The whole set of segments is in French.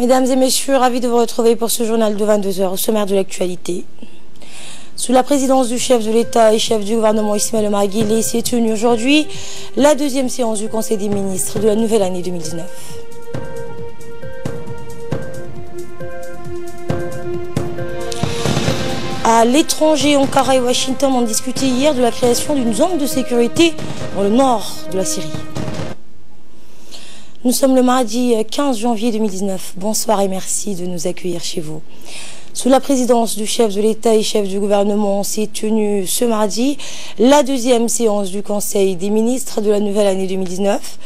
Mesdames et messieurs, ravi de vous retrouver pour ce journal de 22 heures au sommaire de l'actualité. Sous la présidence du chef de l'État et chef du gouvernement Ismaël Omar Guelleh, s'est tenue aujourd'hui la deuxième séance du Conseil des ministres de la nouvelle année 2019. À l'étranger, Ankara et Washington ont discuté hier de la création d'une zone de sécurité dans le nord de la Syrie. Nous sommes le mardi 15 janvier 2019. Bonsoir et merci de nous accueillir chez vous. Sous la présidence du chef de l'État et chef du gouvernement, s'est tenue ce mardi la deuxième séance du Conseil des ministres de la nouvelle année 2019.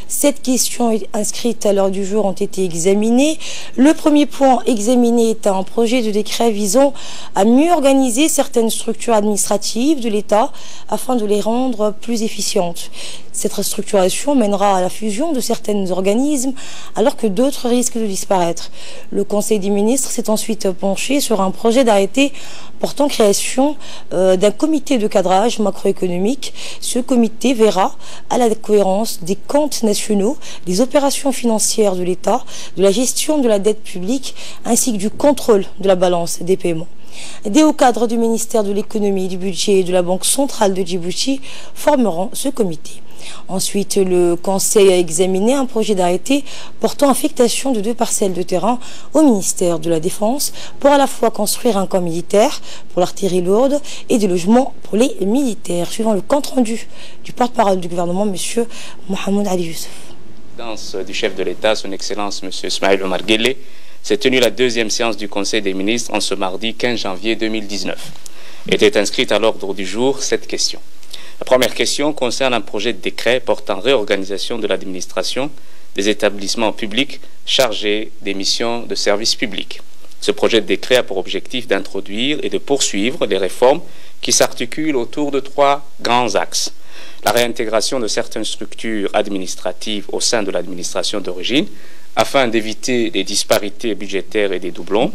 7 questions inscrites à l'ordre du jour ont été examinées. Le premier point examiné est un projet de décret visant à mieux organiser certaines structures administratives de l'État afin de les rendre plus efficientes. Cette restructuration mènera à la fusion de certains organismes alors que d'autres risquent de disparaître. Le Conseil des ministres s'est ensuite penché sur un projet d'arrêté portant création d'un comité de cadrage macroéconomique. Ce comité verra à la cohérence des comptes nationaux, des opérations financières de l'État, de la gestion de la dette publique ainsi que du contrôle de la balance des paiements. Des hauts cadres du ministère de l'économie, du budget et de la Banque centrale de Djibouti formeront ce comité. Ensuite, le Conseil a examiné un projet d'arrêté portant affectation de 2 parcelles de terrain au ministère de la Défense pour à la fois construire un camp militaire pour l'artillerie lourde et des logements pour les militaires, suivant le compte-rendu du porte-parole du gouvernement, M. Mohamed Ali Youssef. Du chef de l'État, son Excellence M. Ismaël Omar Guelleh, s'est tenue la deuxième séance du Conseil des ministres en ce mardi 15 janvier 2019. Était inscrite à l'ordre du jour cette question. La première question concerne un projet de décret portant réorganisation de l'administration des établissements publics chargés des missions de service public. Ce projet de décret a pour objectif d'introduire et de poursuivre les réformes qui s'articulent autour de 3 grands axes. La réintégration de certaines structures administratives au sein de l'administration d'origine, afin d'éviter des disparités budgétaires et des doublons,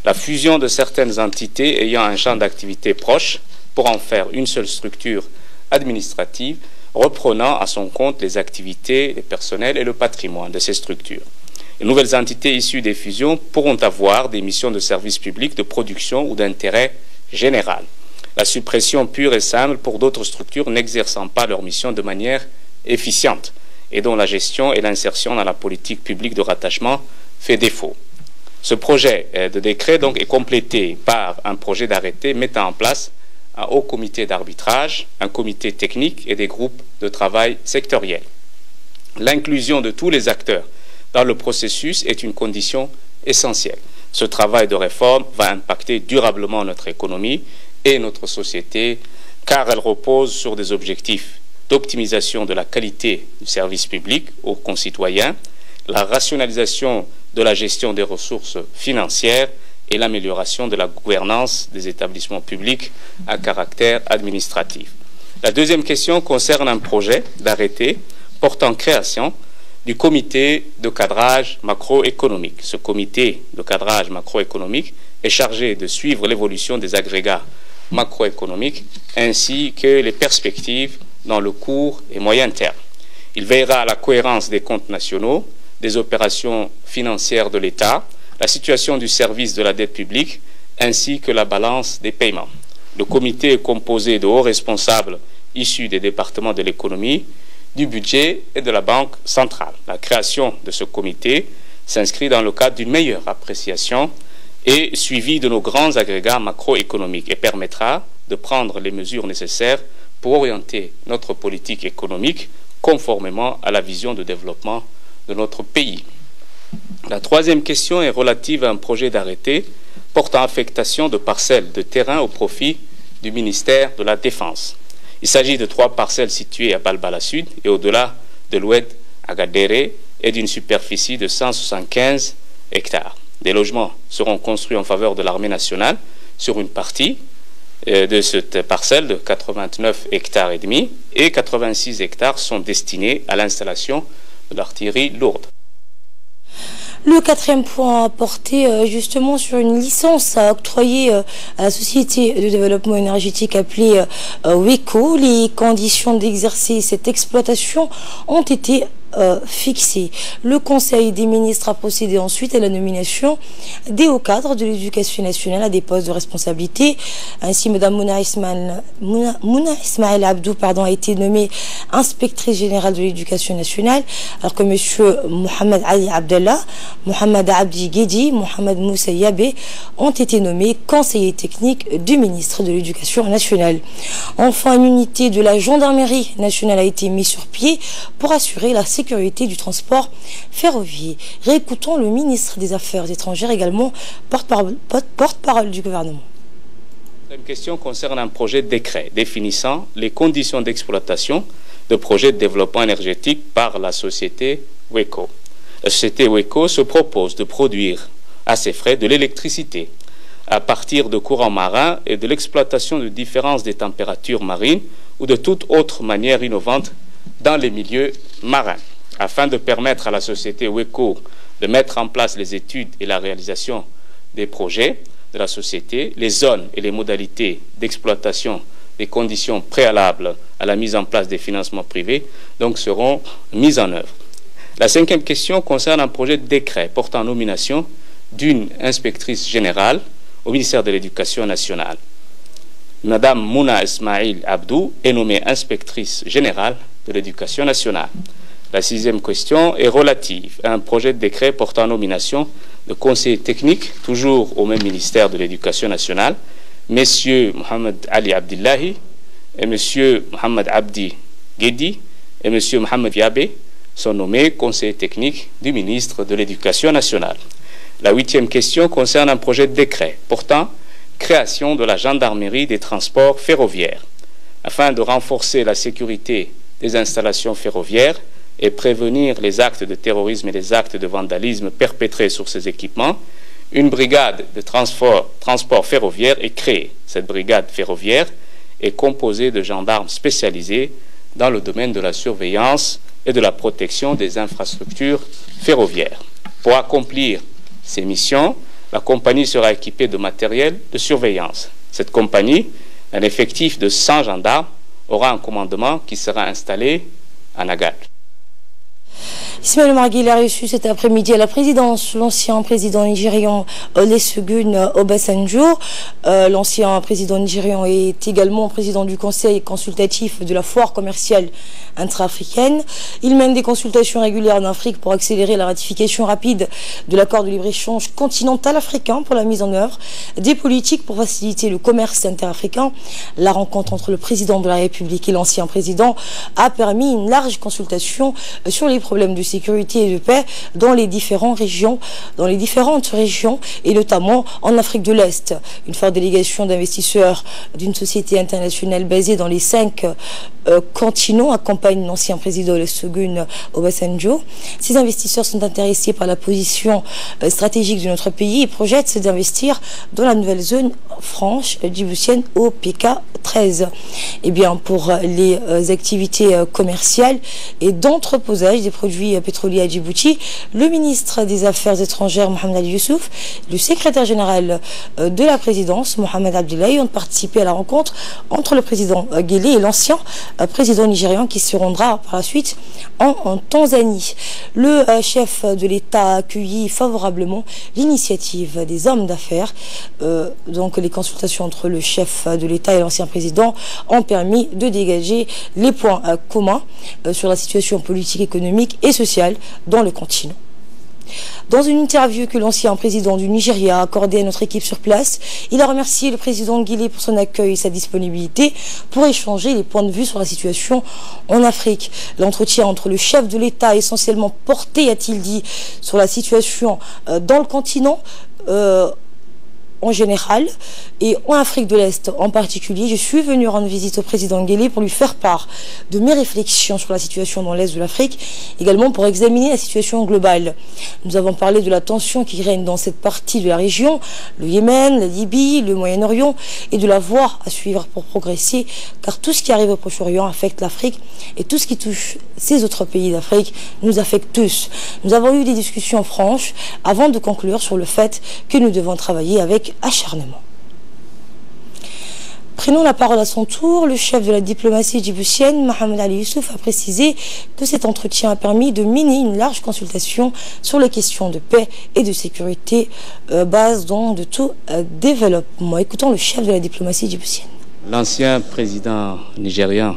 la fusion de certaines entités ayant un champ d'activité proche pour en faire une seule structure administrative, reprenant à son compte les activités, les personnels et le patrimoine de ces structures. Les nouvelles entités issues des fusions pourront avoir des missions de service public, de production ou d'intérêt général. La suppression pure et simple pour d'autres structures n'exerçant pas leur mission de manière efficiente et dont la gestion et l'insertion dans la politique publique de rattachement fait défaut. Ce projet de décret donc est complété par un projet d'arrêté mettant en place un haut comité d'arbitrage, un comité technique et des groupes de travail sectoriels. L'inclusion de tous les acteurs dans le processus est une condition essentielle. Ce travail de réforme va impacter durablement notre économie et notre société car elle repose sur des objectifs d'optimisation de la qualité du service public aux concitoyens, la rationalisation de la gestion des ressources financières et l'amélioration de la gouvernance des établissements publics à caractère administratif. La deuxième question concerne un projet d'arrêté portant création du comité de cadrage macroéconomique. Ce comité de cadrage macroéconomique est chargé de suivre l'évolution des agrégats macroéconomiques ainsi que les perspectives dans le court et moyen terme. Il veillera à la cohérence des comptes nationaux, des opérations financières de l'État, la situation du service de la dette publique ainsi que la balance des paiements. Le comité est composé de hauts responsables issus des départements de l'économie, du budget et de la Banque centrale. La création de ce comité s'inscrit dans le cadre d'une meilleure appréciation et suivi de nos grands agrégats macroéconomiques et permettra de prendre les mesures nécessaires pour orienter notre politique économique conformément à la vision de développement de notre pays. La troisième question est relative à un projet d'arrêté portant affectation de parcelles de terrain au profit du ministère de la Défense. Il s'agit de 3 parcelles situées à Balbala Sud et au-delà de l'Oued à Gadere et d'une superficie de 175 hectares. Des logements seront construits en faveur de l'armée nationale sur une partie de cette parcelle de 89 hectares et demi et 86 hectares sont destinés à l'installation de l'artillerie lourde. Le quatrième point a porté justement sur une licence à octroyer à la société de développement énergétique appelée WECO. Les conditions d'exercer cette exploitation ont été fixé. Le Conseil des ministres a procédé ensuite à la nomination des hauts cadres de l'éducation nationale à des postes de responsabilité. Ainsi, Mme Mouna Ismaël Abdou a été nommée inspectrice générale de l'éducation nationale, alors que M. Mohamed Ali Abdallah, Mohamed Abdi Guedi, Mohamed Moussa Yabé ont été nommés conseillers techniques du ministre de l'Éducation nationale. Enfin, une unité de la gendarmerie nationale a été mise sur pied pour assurer la sécurité du transport ferroviaire. Réécoutons le ministre des Affaires étrangères, également porte-parole du gouvernement. La question concerne un projet de décret définissant les conditions d'exploitation de projets de développement énergétique par la société WECO. La société WECO se propose de produire à ses frais de l'électricité à partir de courants marins et de l'exploitation de différences des températures marines ou de toute autre manière innovante dans les milieux marins. Afin de permettre à la société WECO de mettre en place les études et la réalisation des projets de la société, les zones et les modalités d'exploitation des conditions préalables à la mise en place des financements privés donc seront mises en œuvre. La cinquième question concerne un projet de décret portant nomination d'une inspectrice générale au ministère de l'Éducation nationale. Madame Mouna Ismaël Abdou est nommée inspectrice générale de l'Éducation nationale. La sixième question est relative à un projet de décret portant nomination de conseillers techniques, toujours au même ministère de l'Éducation nationale. Messieurs Mohamed Ali Abdillahi et Monsieur Mohamed Abdi Guedi et Monsieur Mohamed Yabé sont nommés conseillers techniques du ministre de l'Éducation nationale. La huitième question concerne un projet de décret portant création de la gendarmerie des transports ferroviaires. Afin de renforcer la sécurité des installations ferroviaires et prévenir les actes de terrorisme et les actes de vandalisme perpétrés sur ces équipements, une brigade de transport ferroviaire est créée. Cette brigade ferroviaire est composée de gendarmes spécialisés dans le domaine de la surveillance et de la protection des infrastructures ferroviaires. Pour accomplir ces missions, la compagnie sera équipée de matériel de surveillance. Cette compagnie, un effectif de 100 gendarmes, aura un commandement qui sera installé à Nagal. Ismaël Omar Guelleh a reçu cet après-midi à la présidence l'ancien président nigérian Olusegun Obasanjo. L'ancien président nigérian est également président du conseil consultatif de la foire commerciale intra-africaine. Il mène des consultations régulières en Afrique pour accélérer la ratification rapide de l'accord de libre-échange continental africain pour la mise en œuvre des politiques pour faciliter le commerce interafricain. La rencontre entre le président de la République et l'ancien président a permis une large consultation sur les problèmes de sécurité et de paix dans les différentes régions et notamment en Afrique de l'Est. Une forte délégation d'investisseurs d'une société internationale basée dans les 5 continents accompagne l'ancien président Olusegun Obasanjo. Ces investisseurs sont intéressés par la position stratégique de notre pays et projettent d'investir dans la nouvelle zone franche djiboutienne au PK13. Eh bien, pour les activités commerciales et d'entreposage des produits pétroliers à Djibouti, le ministre des Affaires étrangères Mohamed Ali Youssouf, le secrétaire général de la présidence Mohamed Abdillahi ont participé à la rencontre entre le président Guelleh et l'ancien président nigérian qui se rendra par la suite en Tanzanie. Le chef de l'État a accueilli favorablement l'initiative des hommes d'affaires. Donc les consultations entre le chef de l'État et l'ancien président ont permis de dégager les points communs sur la situation politique, économique et sociale dans le continent. Dans une interview que l'ancien président du Nigeria a accordée à notre équipe sur place, il a remercié le président Guelleh pour son accueil et sa disponibilité pour échanger les points de vue sur la situation en Afrique. L'entretien entre le chef de l'État essentiellement porté, a-t-il dit, sur la situation dans le continent en général et en Afrique de l'Est en particulier. Je suis venu rendre visite au président Guelleh pour lui faire part de mes réflexions sur la situation dans l'Est de l'Afrique, également pour examiner la situation globale. Nous avons parlé de la tension qui règne dans cette partie de la région, le Yémen, la Libye, le Moyen-Orient, et de la voie à suivre pour progresser, car tout ce qui arrive au Proche-Orient affecte l'Afrique et tout ce qui touche ces autres pays d'Afrique nous affecte tous. Nous avons eu des discussions franches avant de conclure sur le fait que nous devons travailler avec acharnement. Prenons la parole à son tour. Le chef de la diplomatie djiboutienne, Mohamed Ali Youssouf, a précisé que cet entretien a permis de mener une large consultation sur les questions de paix et de sécurité, base donc de tout développement. Écoutons le chef de la diplomatie djiboutienne. L'ancien président nigérien,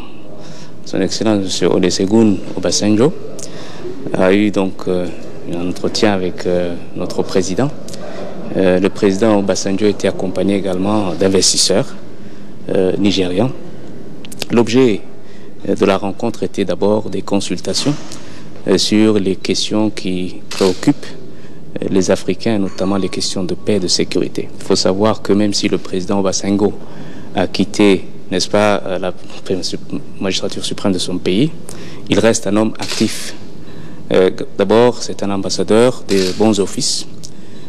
son Excellence M. Olusegun Obasanjo, a eu donc un entretien avec notre président. Le président Obasanjo était accompagné également d'investisseurs nigérians. L'objet de la rencontre était d'abord des consultations sur les questions qui préoccupent les Africains, notamment les questions de paix et de sécurité. Il faut savoir que même si le président Obasanjo a quitté, n'est-ce pas, la magistrature suprême de son pays, il reste un homme actif. D'abord, c'est un ambassadeur des bons offices.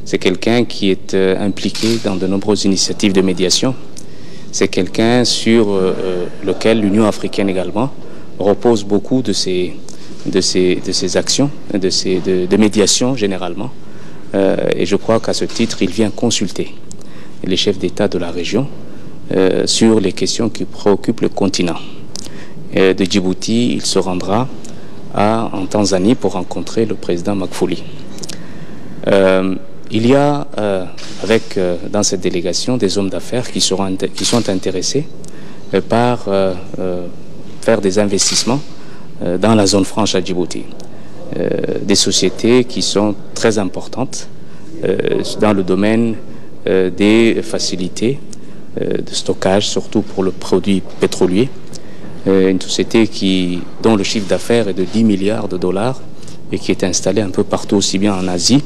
C'est quelqu'un qui est impliqué dans de nombreuses initiatives de médiation. C'est quelqu'un sur lequel l'Union africaine également repose beaucoup de ses actions, de médiation généralement. Et je crois qu'à ce titre, il vient consulter les chefs d'État de la région sur les questions qui préoccupent le continent. De Djibouti, il se rendra en Tanzanie pour rencontrer le président Magufuli. Il y a dans cette délégation des hommes d'affaires qui sont intéressés par faire des investissements dans la zone franche à Djibouti. Des sociétés qui sont très importantes dans le domaine des facilités de stockage, surtout pour le produit pétrolier. Une société dont le chiffre d'affaires est de 10 milliards de dollars et qui est installée un peu partout, aussi bien en Asie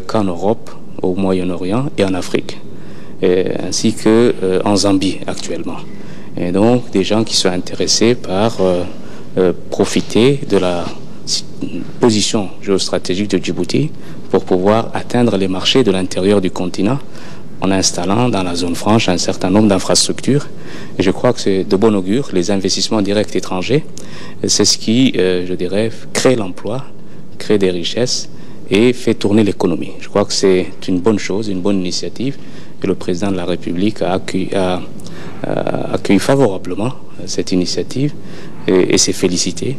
qu'en Europe, au Moyen-Orient et en Afrique, ainsi qu'en Zambie actuellement. Et donc des gens qui sont intéressés par profiter de la position géostratégique de Djibouti pour pouvoir atteindre les marchés de l'intérieur du continent en installant dans la zone franche un certain nombre d'infrastructures. Et je crois que c'est de bon augure. Les investissements directs étrangers, c'est ce qui, je dirais, crée l'emploi, crée des richesses et fait tourner l'économie. Je crois que c'est une bonne chose, une bonne initiative, et le président de la République a accueilli favorablement cette initiative et s'est félicité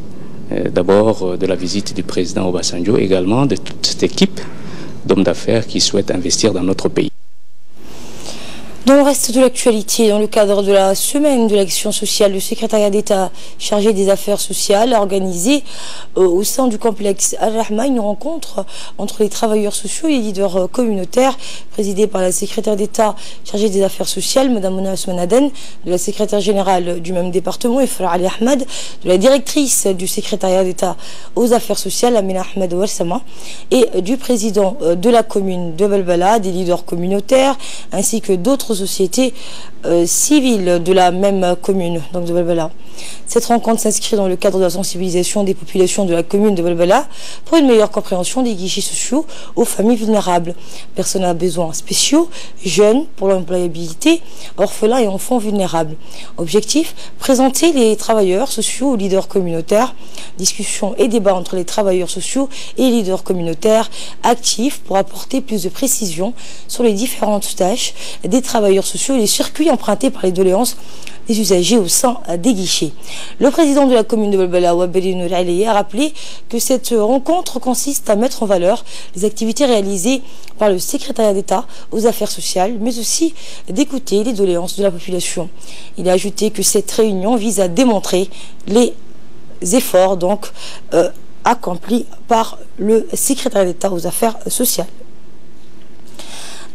d'abord de la visite du président Obasanjo, également de toute cette équipe d'hommes d'affaires qui souhaitent investir dans notre pays. Dans le reste de l'actualité, dans le cadre de la semaine de l'action sociale, le secrétariat d'État chargé des affaires sociales a organisé au sein du complexe Al-Rahma une rencontre entre les travailleurs sociaux et les leaders communautaires, présidée par la secrétaire d'État chargée des affaires sociales, Mme Mouna Ousmane Aden, de la secrétaire générale du même département, Ifra Ali Ahmed, de la directrice du secrétariat d'État aux affaires sociales, Amina Ahmed Ouassama, et du président de la commune de Balbala, des leaders communautaires, ainsi que d'autres sociétés civiles de la même commune, donc de Balbala. Cette rencontre s'inscrit dans le cadre de la sensibilisation des populations de la commune de Balbala pour une meilleure compréhension des guichets sociaux aux familles vulnérables, personnes à besoins spéciaux, jeunes pour l'employabilité, orphelins et enfants vulnérables. Objectif, présenter les travailleurs sociaux aux leaders communautaires, discussion et débat entre les travailleurs sociaux et les leaders communautaires actifs pour apporter plus de précision sur les différentes tâches des travailleurs sociaux et les circuits empruntés par les doléances des usagers au sein des guichets. Le président de la commune de Balbala, Wabeli Nour Aliye, a rappelé que cette rencontre consiste à mettre en valeur les activités réalisées par le secrétariat d'État aux affaires sociales, mais aussi d'écouter les doléances de la population. Il a ajouté que cette réunion vise à démontrer les efforts accomplis par le secrétariat d'État aux affaires sociales.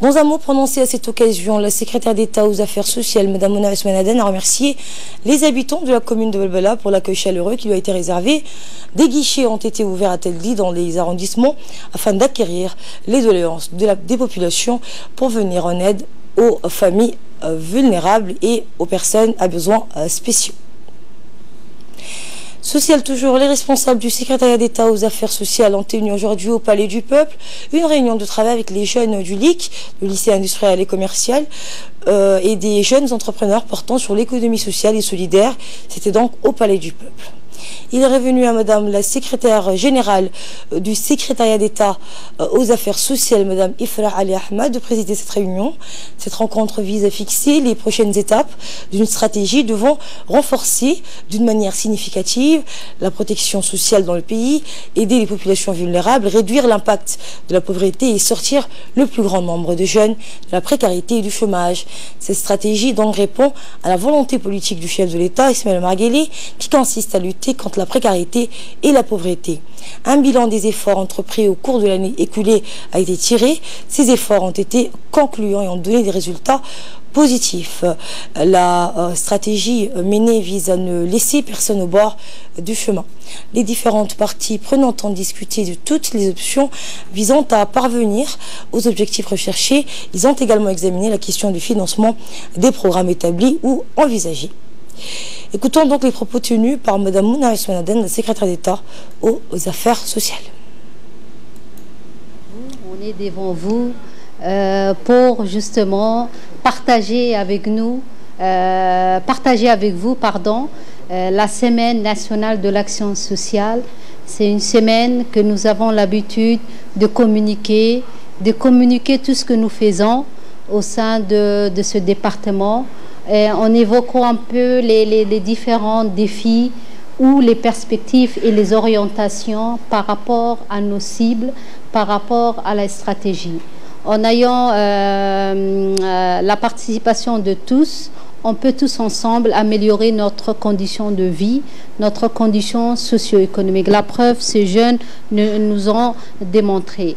Dans un mot prononcé à cette occasion, la secrétaire d'État aux affaires sociales, Mme Mouna Ousmane Aden, a remercié les habitants de la commune de Balbala pour l'accueil chaleureux qui lui a été réservé. Des guichets ont été ouverts à Teldi dans les arrondissements afin d'acquérir les doléances des populations pour venir en aide aux familles vulnérables et aux personnes à besoins spéciaux. Social toujours, les responsables du secrétariat d'État aux affaires sociales ont tenu aujourd'hui au Palais du Peuple une réunion de travail avec les jeunes du LIC, le lycée industriel et commercial, et des jeunes entrepreneurs portant sur l'économie sociale et solidaire. C'était donc au Palais du Peuple. Il est revenu à Madame la secrétaire générale du secrétariat d'État aux affaires sociales, Madame Ifrah Ali Ahmad, de présider cette réunion. Cette rencontre vise à fixer les prochaines étapes d'une stratégie devant renforcer d'une manière significative la protection sociale dans le pays, aider les populations vulnérables, réduire l'impact de la pauvreté et sortir le plus grand nombre de jeunes de la précarité et du chômage. Cette stratégie donc répond à la volonté politique du chef de l'État, Ismaël Omar Guelleh, qui consiste à lutter contre la précarité et la pauvreté. Un bilan des efforts entrepris au cours de l'année écoulée a été tiré. Ces efforts ont été concluants et ont donné des résultats positifs. La stratégie menée vise à ne laisser personne au bord du chemin. Les différentes parties prenantes ont discuté de toutes les options visant à parvenir aux objectifs recherchés. Ils ont également examiné la question du financement des programmes établis ou envisagés. Écoutons donc les propos tenus par Mme Mouna Ousmane Aden, la secrétaire d'État aux affaires sociales. On est devant vous pour justement partager avec vous, la Semaine nationale de l'action sociale. C'est une semaine que nous avons l'habitude de communiquer tout ce que nous faisons au sein de ce département, en évoquant un peu les différents défis ou les perspectives et les orientations par rapport à nos cibles, par rapport à la stratégie. En ayant la participation de tous, on peut tous ensemble améliorer notre condition de vie, notre condition socio-économique. La preuve, ces jeunes nous ont démontré.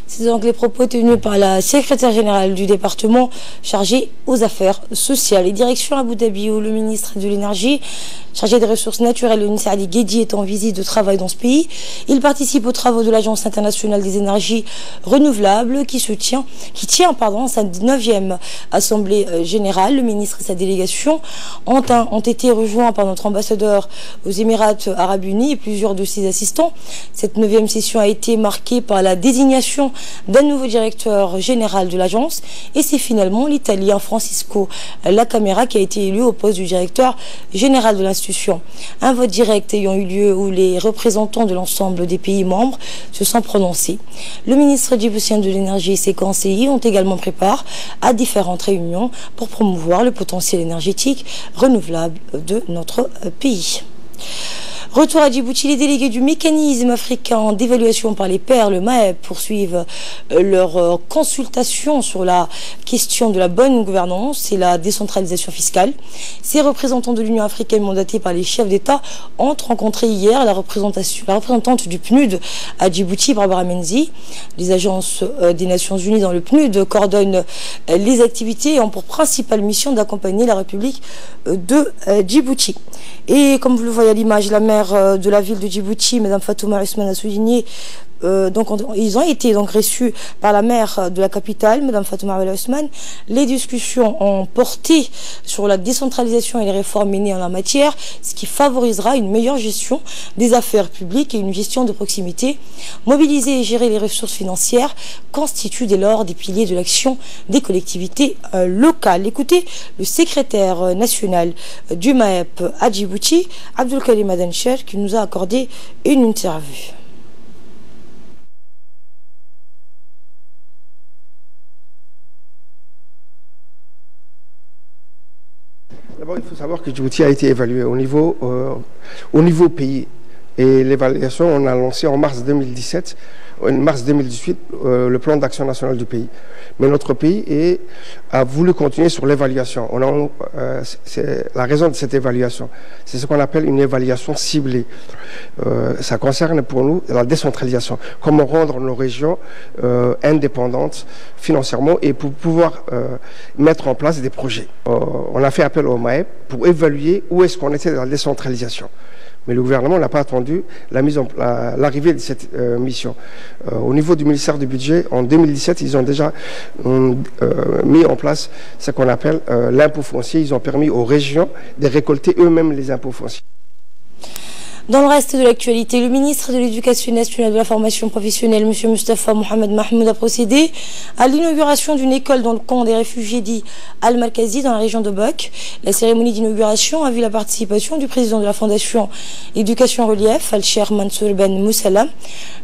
C'est donc les propos tenus par la secrétaire générale du département chargée aux affaires sociales. Et direction Abu Dhabi, où le ministre de l'Énergie, chargé des ressources naturelles, Younis Ali Guedji, est en visite de travail dans ce pays. Il participe aux travaux de l'Agence internationale des énergies renouvelables qui tient sa 9e assemblée générale. Le ministre et sa délégation ont été rejoints par notre ambassadeur aux Émirats arabes unis et plusieurs de ses assistants. Cette 9e session a été marquée par la désignation d'un nouveau directeur général de l'agence, et c'est finalement l'Italien Francisco Lacamera qui a été élu au poste du directeur général de l'institution. Un vote direct ayant eu lieu où les représentants de l'ensemble des pays membres se sont prononcés. Le ministre djiboutien de l'énergie et ses conseillers ont également pris part à différentes réunions pour promouvoir le potentiel énergétique renouvelable de notre pays. Retour à Djibouti, les délégués du mécanisme africain d'évaluation par les pairs, le MAEP, poursuivent leur consultation sur la question de la bonne gouvernance et la décentralisation fiscale. Ces représentants de l'Union africaine mandatés par les chefs d'État ont rencontré hier la représentante du PNUD à Djibouti, Barbara Menzi. Les agences des Nations Unies dans le PNUD coordonnent les activités et ont pour principale mission d'accompagner la République de Djibouti. Et comme vous le voyez à l'image, la maire de la ville de Djibouti, Mme Fatouma Ousmane, a souligné ils ont été reçus par la maire de la capitale, Mme Fatouma Ousmane. Les discussions ont porté sur la décentralisation et les réformes menées en la matière, ce qui favorisera une meilleure gestion des affaires publiques et une gestion de proximité. Mobiliser et gérer les ressources financières constituent dès lors des piliers de l'action des collectivités locales. Écoutez le secrétaire national du MAEP à Djibouti, Abdulkarim Adencher, qui nous a accordé une interview. D'abord, il faut savoir que Djibouti a été évalué au niveau pays. Et l'évaluation, on a lancé en mars 2018, le plan d'action national du pays. Mais notre pays a voulu continuer sur l'évaluation. C'est la raison de cette évaluation. C'est ce qu'on appelle une évaluation ciblée. Ça concerne pour nous la décentralisation. Comment rendre nos régions indépendantes financièrement et pour pouvoir mettre en place des projets. On a fait appel au MAEP pour évaluer où est-ce qu'on était dans la décentralisation. Mais le gouvernement n'a pas attendu l'arrivée de cette mission. Au niveau du ministère du Budget, en 2017, ils ont déjà mis en place ce qu'on appelle l'impôt foncier. Ils ont permis aux régions de récolter eux-mêmes les impôts fonciers. Dans le reste de l'actualité, le ministre de l'Éducation nationale et de la formation professionnelle, M. Mustafa Mohamed Mahmoud, a procédé à l'inauguration d'une école dans le camp des réfugiés dit Al-Malkazi dans la région de Boc. La cérémonie d'inauguration a vu la participation du président de la Fondation Éducation Relief, Al-Cheikh Mansour Ben Moussala,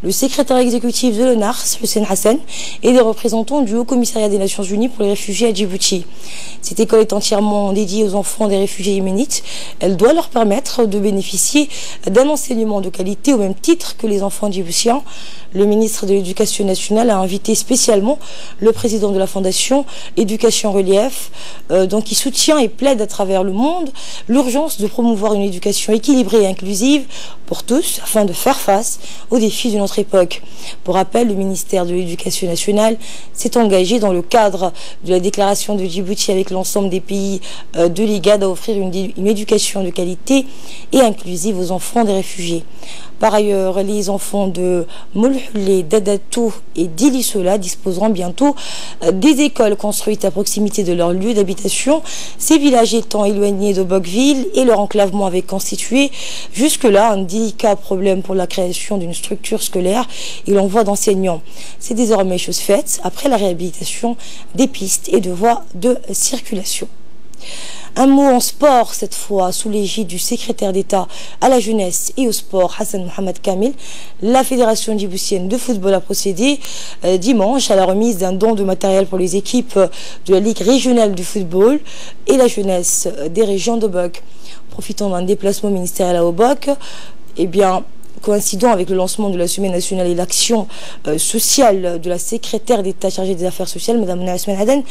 le secrétaire exécutif de l'ONARS, Hussein Hassan, et des représentants du Haut Commissariat des Nations Unies pour les réfugiés à Djibouti. Cette école est entièrement dédiée aux enfants des réfugiés yéménites. Elle doit leur permettre de bénéficier d'un enseignement de qualité au même titre que les enfants djiboutiens. Le ministre de l'Éducation nationale a invité spécialement le président de la Fondation Éducation Relief, qui soutient et plaide à travers le monde l'urgence de promouvoir une éducation équilibrée et inclusive pour tous afin de faire face aux défis de notre époque. Pour rappel, le ministère de l'Éducation nationale s'est engagé dans le cadre de la déclaration de Djibouti avec l'ensemble des pays de l'IGAD à offrir une éducation de qualité et inclusive aux enfants des réfugiés. Par ailleurs, les enfants de Moulhulé, Dadatou et d'Ilisola disposeront bientôt des écoles construites à proximité de leur lieu d'habitation, ces villages étant éloignés de Bocville et leur enclavement avait constitué jusque-là un délicat problème pour la création d'une structure scolaire et l'envoi d'enseignants. C'est désormais chose faite après la réhabilitation des pistes et de voies de circulation. Un mot en sport cette fois, sous l'égide du secrétaire d'État à la jeunesse et au sport, Hassan Mohamed Kamil. La Fédération djiboutienne de football a procédé dimanche à la remise d'un don de matériel pour les équipes de la Ligue régionale du football et la jeunesse des régions de Boc. Profitant d'un déplacement ministériel à Boc, coïncidant avec le lancement de la Semaine nationale et l'action sociale de la secrétaire d'État chargée des affaires sociales, Mme Naïsman Aden,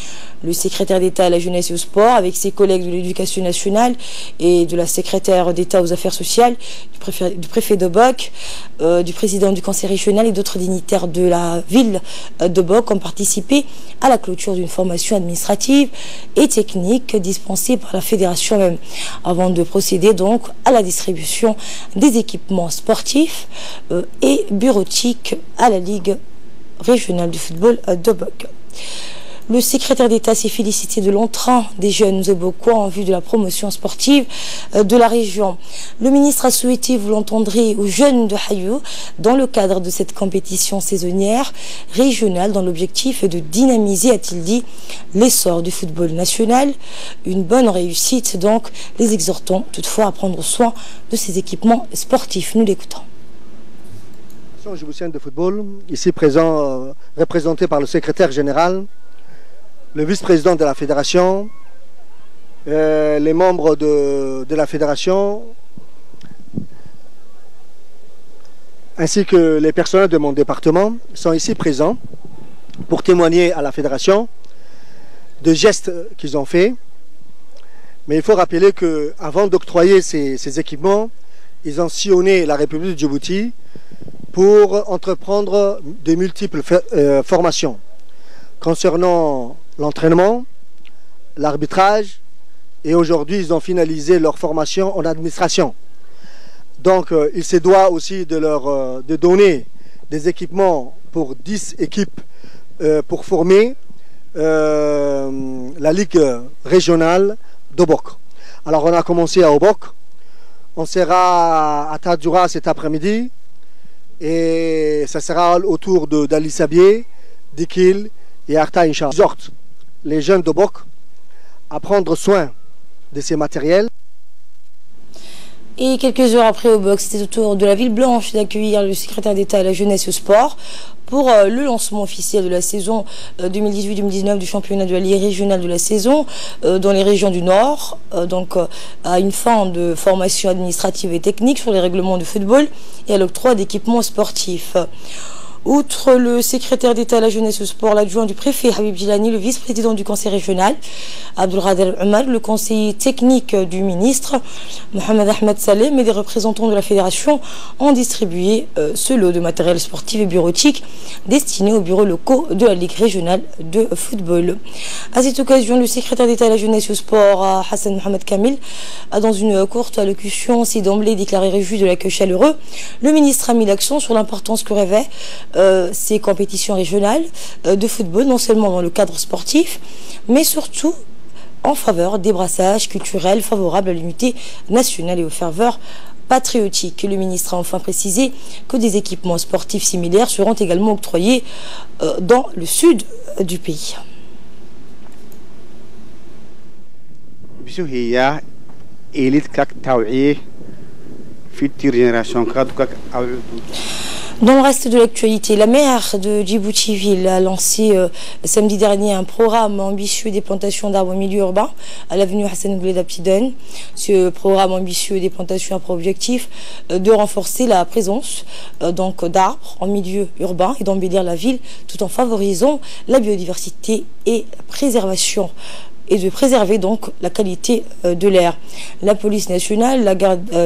le secrétaire d'État à la jeunesse et au sport, avec ses collègues de l'éducation nationale et de la secrétaire d'État aux affaires sociales, du préfet de Boc, du président du conseil régional et d'autres dignitaires de la ville de Boc ont participé à la clôture d'une formation administrative et technique dispensée par la fédération même, avant de procéder donc à la distribution des équipements sportifs et bureautiques à la Ligue régionale du football de Boc. Le secrétaire d'État s'est félicité de l'entrain des jeunes Bocois en vue de la promotion sportive de la région. Le ministre a souhaité, vous l'entendrez, aux jeunes de Hayou dans le cadre de cette compétition saisonnière régionale dans l'objectif de dynamiser, a-t-il dit, l'essor du football national. Une bonne réussite donc, les exhortons toutefois à prendre soin de ces équipements sportifs. Nous l'écoutons. La djiboutienne de football, ici présent, représenté par le secrétaire général, le vice-président de la fédération, les membres de la fédération, ainsi que les personnels de mon département sont ici présents pour témoigner à la fédération de gestes qu'ils ont faits. Mais il faut rappeler qu'avant d'octroyer ces équipements, ils ont sillonné la République de Djibouti pour entreprendre de multiples formations concernant l'entraînement, l'arbitrage, et aujourd'hui ils ont finalisé leur formation en administration. Donc il se doit aussi de donner des équipements pour 10 équipes pour former la Ligue régionale d'Obok. Alors on a commencé à Obok, on sera à Tadjoura cet après-midi, et ça sera autour d'Ali Sabié, d'Ikil et Arta Inch'Allah. J'exhorte les jeunes de Boc à prendre soin de ces matériels. Et quelques heures après au Boc, c'était au tour de la Ville Blanche d'accueillir le secrétaire d'État à la jeunesse et au sport pour le lancement officiel de la saison 2018-2019 du championnat de la Ligue régionale de la saison dans les régions du Nord, à une fin de formation administrative et technique sur les règlements de football et à l'octroi d'équipements sportifs. Outre le secrétaire d'État à la jeunesse et au sport, l'adjoint du préfet Habib Djilani, le vice-président du conseil régional Abdelrader Omar, le conseiller technique du ministre Mohamed Ahmed Salem et des représentants de la fédération ont distribué ce lot de matériel sportif et bureautique destiné aux bureaux locaux de la Ligue régionale de football. À cette occasion, le secrétaire d'État à la jeunesse et au sport Hassan Mohamed Kamil a, dans une courte allocution, s'est d'emblée déclaré réjoui de l'accueil chaleureux. Le ministre a mis l'accent sur l'importance que revêt ces compétitions régionales de football, non seulement dans le cadre sportif, mais surtout en faveur des brassages culturels favorables à l'unité nationale et aux ferveurs patriotique. Le ministre a enfin précisé que des équipements sportifs similaires seront également octroyés dans le sud du pays. Dans le reste de l'actualité, la maire de Djibouti-Ville a lancé samedi dernier un programme ambitieux des plantations d'arbres en milieu urbain à l'avenue Hassan Bouled Abtiden. Ce programme ambitieux des plantations a pour objectif de renforcer la présence d'arbres en milieu urbain et d'embellir la ville tout en favorisant la biodiversité et la préservation et de préserver donc la qualité de l'air. La police nationale,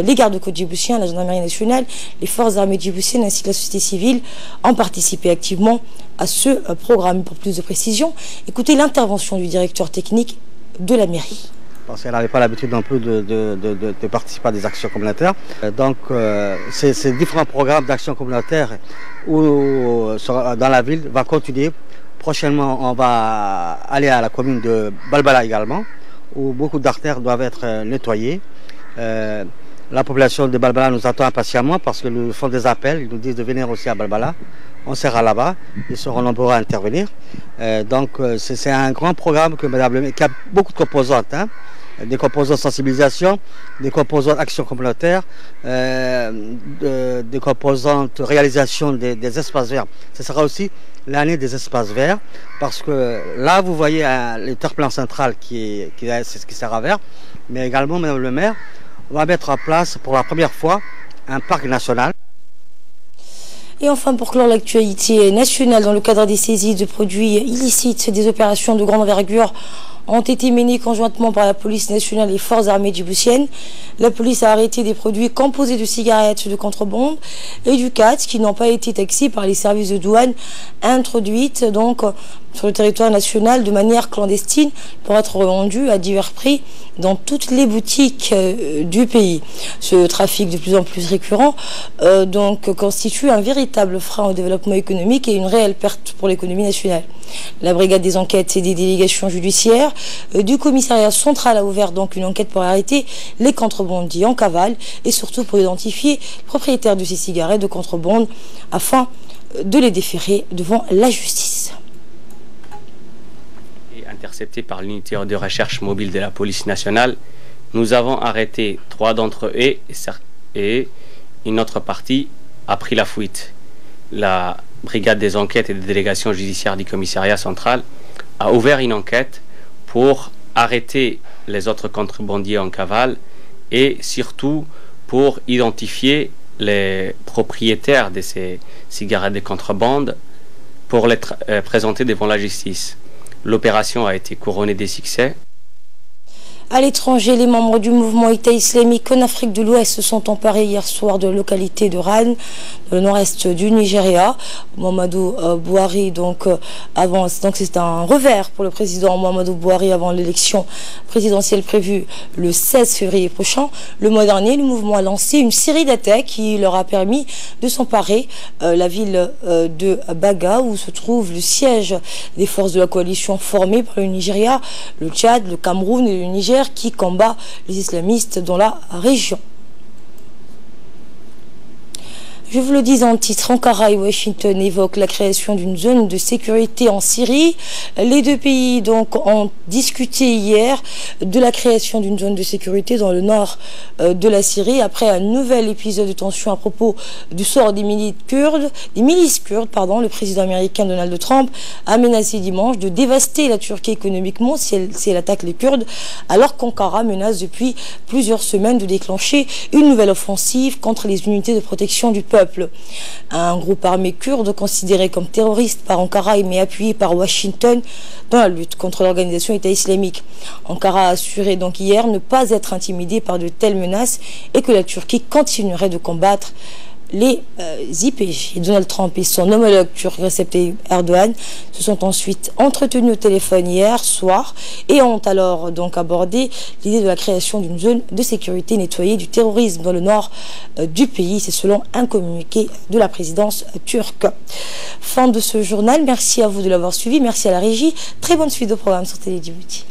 les gardes-côtes djiboutiens, la gendarmerie nationale, les forces armées djiboutiennes ainsi que la société civile ont participé activement à ce programme. Pour plus de précision, écoutez l'intervention du directeur technique de la mairie. Parce qu'elle n'avait pas l'habitude non plus de participer à des actions communautaires. Donc ces différents programmes d'actions communautaires dans la ville vont continuer. Prochainement, on va aller à la commune de Balbala également, où beaucoup d'artères doivent être nettoyées. La population de Balbala nous attend impatiemment parce qu'ils nous font des appels, ils nous disent de venir aussi à Balbala. On sera là-bas, ils seront nombreux à intervenir. Donc c'est un grand programme qui a beaucoup de composantes. Des composantes sensibilisation, des composantes action communautaire, des composantes réalisation des espaces verts. Ce sera aussi l'année des espaces verts, parce que là vous voyez le terre-plein central qui sera vert, mais également, Madame le maire, on va mettre en place pour la première fois un parc national. Et enfin, pour clore l'actualité nationale, dans le cadre des saisies de produits illicites, des opérations de grande envergure ont été menées conjointement par la police nationale et les forces armées djiboutiennes. La police a arrêté des produits composés de cigarettes de contrebande et du CAT qui n'ont pas été taxés par les services de douane introduites donc sur le territoire national de manière clandestine pour être revendus à divers prix dans toutes les boutiques du pays. Ce trafic de plus en plus récurrent donc constitue un véritable frein au développement économique et une réelle perte pour l'économie nationale. La brigade des enquêtes et des délégations judiciaires du commissariat central a ouvert donc une enquête pour arrêter les contrebandiers en cavale et surtout pour identifier les propriétaires de ces cigarettes de contrebande afin de les déférer devant la justice. Interceptés par l'unité de recherche mobile de la police nationale, nous avons arrêté 3 d'entre eux et une autre partie a pris la fuite. La brigade des enquêtes et des délégations judiciaires du commissariat central a ouvert une enquête pour arrêter les autres contrebandiers en cavale et surtout pour identifier les propriétaires de ces cigarettes de contrebande pour les présenter devant la justice. L'opération a été couronnée des succès. À l'étranger, les membres du mouvement État islamique en Afrique de l'Ouest se sont emparés hier soir de la localité de Rann, dans le nord-est du Nigeria. Muhammadu Buhari avance. Donc c'est un revers pour le président Muhammadu Buhari avant l'élection présidentielle prévue le 16 février prochain. Le mois dernier, le mouvement a lancé une série d'attaques qui leur a permis de s'emparer la ville de Baga, où se trouve le siège des forces de la coalition formées par le Nigeria, le Tchad, le Cameroun et le Niger, qui combat les islamistes dans la région. Je vous le dis en titre, Ankara et Washington évoquent la création d'une zone de sécurité en Syrie. Les deux pays donc ont discuté hier de la création d'une zone de sécurité dans le nord de la Syrie après un nouvel épisode de tension à propos du sort des milices kurdes. Le président américain Donald Trump a menacé dimanche de dévaster la Turquie économiquement si elle attaque les Kurdes, alors qu'Ankara menace depuis plusieurs semaines de déclencher une nouvelle offensive contre les unités de protection du peuple. Un groupe armé kurde considéré comme terroriste par Ankara mais appuyé par Washington dans la lutte contre l'organisation État islamique. Ankara a assuré donc hier ne pas être intimidé par de telles menaces et que la Turquie continuerait de combattre les IPG. Donald Trump et son homologue turc Recep Tayyip Erdogan se sont ensuite entretenus au téléphone hier soir et ont alors donc abordé l'idée de la création d'une zone de sécurité nettoyée du terrorisme dans le nord du pays. C'est selon un communiqué de la présidence turque. Fin de ce journal. Merci à vous de l'avoir suivi. Merci à la régie. Très bonne suite de programme sur Télé Djibouti.